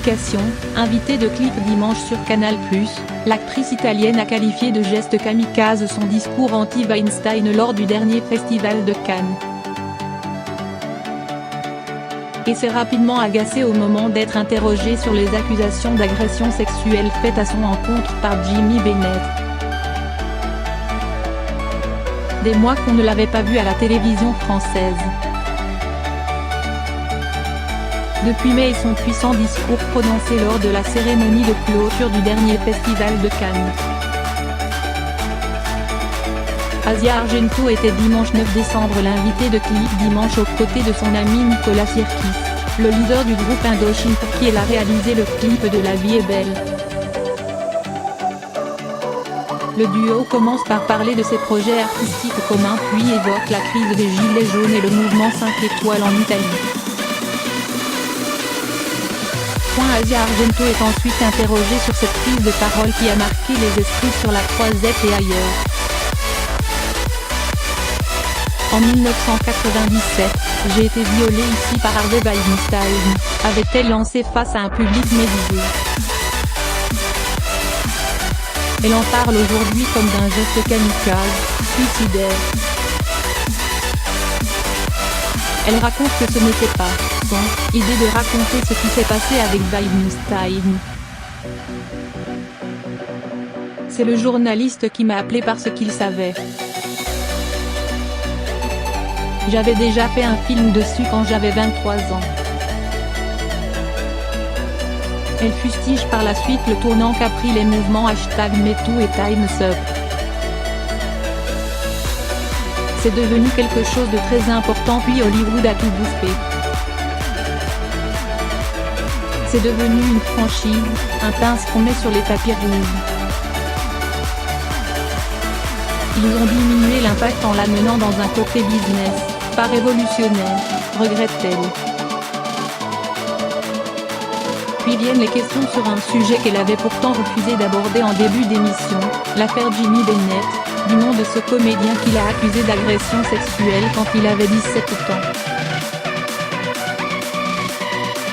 communication, invitée de clip dimanche sur Canal+, l'actrice italienne a qualifié de geste kamikaze son discours anti-Weinstein lors du dernier festival de Cannes. Et s'est rapidement agacée au moment d'être interrogée sur les accusations d'agression sexuelle faites à son encontre par Jimmy Bennett. Des mois qu'on ne l'avait pas vue à la télévision française. Depuis mai et son puissant discours prononcé lors de la cérémonie de clôture du dernier festival de Cannes. Asia Argento était dimanche 9 décembre l'invité de clip dimanche aux côtés de son ami Nicolas Sirkis, le leader du groupe Indochine pour qui elle a réalisé le clip de La vie est belle. Le duo commence par parler de ses projets artistiques communs puis évoque la crise des Gilets jaunes et le mouvement 5 étoiles en Italie. Asia Argento est ensuite interrogée sur cette prise de parole qui a marqué les esprits sur la Croisette et ailleurs. En 1997, j'ai été violée ici par Harvey Weinstein, avait-elle lancé face à un public médusé. Elle en parle aujourd'hui comme d'un geste kamikaze, suicidaire. Elle raconte que ce n'était pas son idée de raconter ce qui s'est passé avec Weinstein. C'est le journaliste qui m'a appelé parce qu'il savait. J'avais déjà fait un film dessus quand j'avais 23 ans. Elle fustige par la suite le tournant qu'a pris les mouvements #MeToo et Time's Up. C'est devenu quelque chose de très important puis Hollywood a tout bouffé. C'est devenu une franchise, un pince qu'on met sur les tapis rouges. Ils ont diminué l'impact en l'amenant dans un côté business, pas révolutionnaire, regrette-t-elle. Puis viennent les questions sur un sujet qu'elle avait pourtant refusé d'aborder en début d'émission, l'affaire Jimmy Bennett, du nom de ce comédien qui l'a accusé d'agression sexuelle quand il avait 17 ans.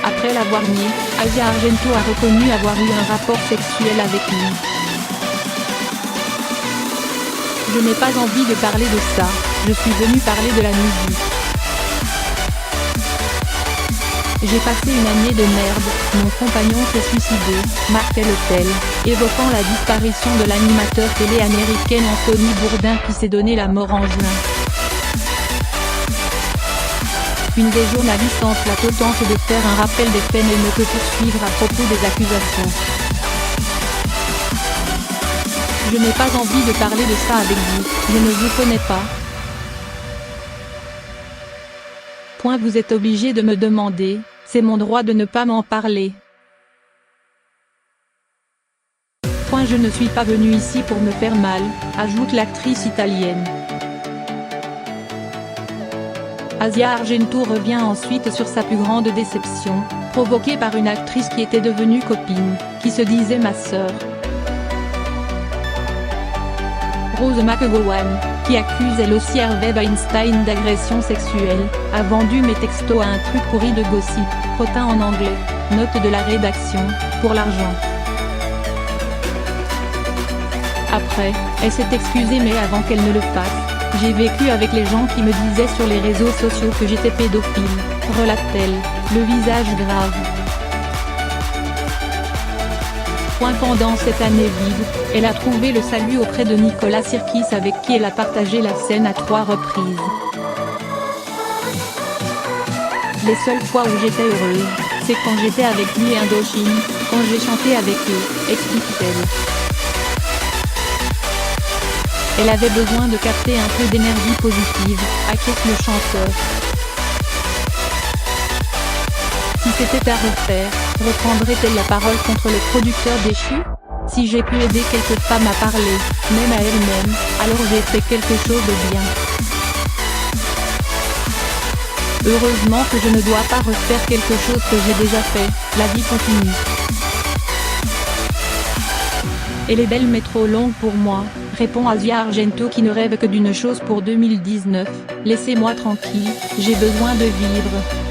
Après l'avoir nié, Asia Argento a reconnu avoir eu un rapport sexuel avec lui. Je n'ai pas envie de parler de ça, je suis venue parler de la musique. J'ai passé une année de merde, mon compagnon s'est suicidé, martèle-t-elle, évoquant la disparition de l'animateur télé américaine Anthony Bourdain qui s'est donné la mort en juin. Une des journalistes en plateau tente de faire un rappel des faits mais ne peut poursuivre à propos des accusations. Je n'ai pas envie de parler de ça avec vous, je ne vous connais pas. Vous êtes obligé de me demander, c'est mon droit de ne pas m'en parler. Je ne suis pas venue ici pour me faire mal, ajoute l'actrice italienne. Asia Argento revient ensuite sur sa plus grande déception, provoquée par une actrice qui était devenue copine, qui se disait ma sœur. Rose McGowan, qui accuse elle aussi Harvey Weinstein d'agression sexuelle, a vendu mes textos à un truc pourri de gossip, potin en anglais, note de la rédaction, pour l'argent. Après, elle s'est excusée mais avant qu'elle ne le fasse, j'ai vécu avec les gens qui me disaient sur les réseaux sociaux que j'étais pédophile, relate-t-elle, le visage grave. Pendant cette année vide, elle a trouvé le salut auprès de Nicolas Sirkis avec qui elle a partagé la scène à 3 reprises. Les seules fois où j'étais heureuse, c'est quand j'étais avec lui et Indochine, quand j'ai chanté avec eux, explique-t-elle. Elle avait besoin de capter un peu d'énergie positive, acquiesce le chanteur. Si c'était à refaire, reprendrait-elle la parole contre le producteur déchu? Si j'ai pu aider quelques femmes à parler, même à elles-mêmes, alors j'ai fait quelque chose de bien. Heureusement que je ne dois pas refaire quelque chose que j'ai déjà fait, la vie continue. Elle est belle mais trop longue pour moi, répond Asia Argento qui ne rêve que d'une chose pour 2019, laissez-moi tranquille, j'ai besoin de vivre.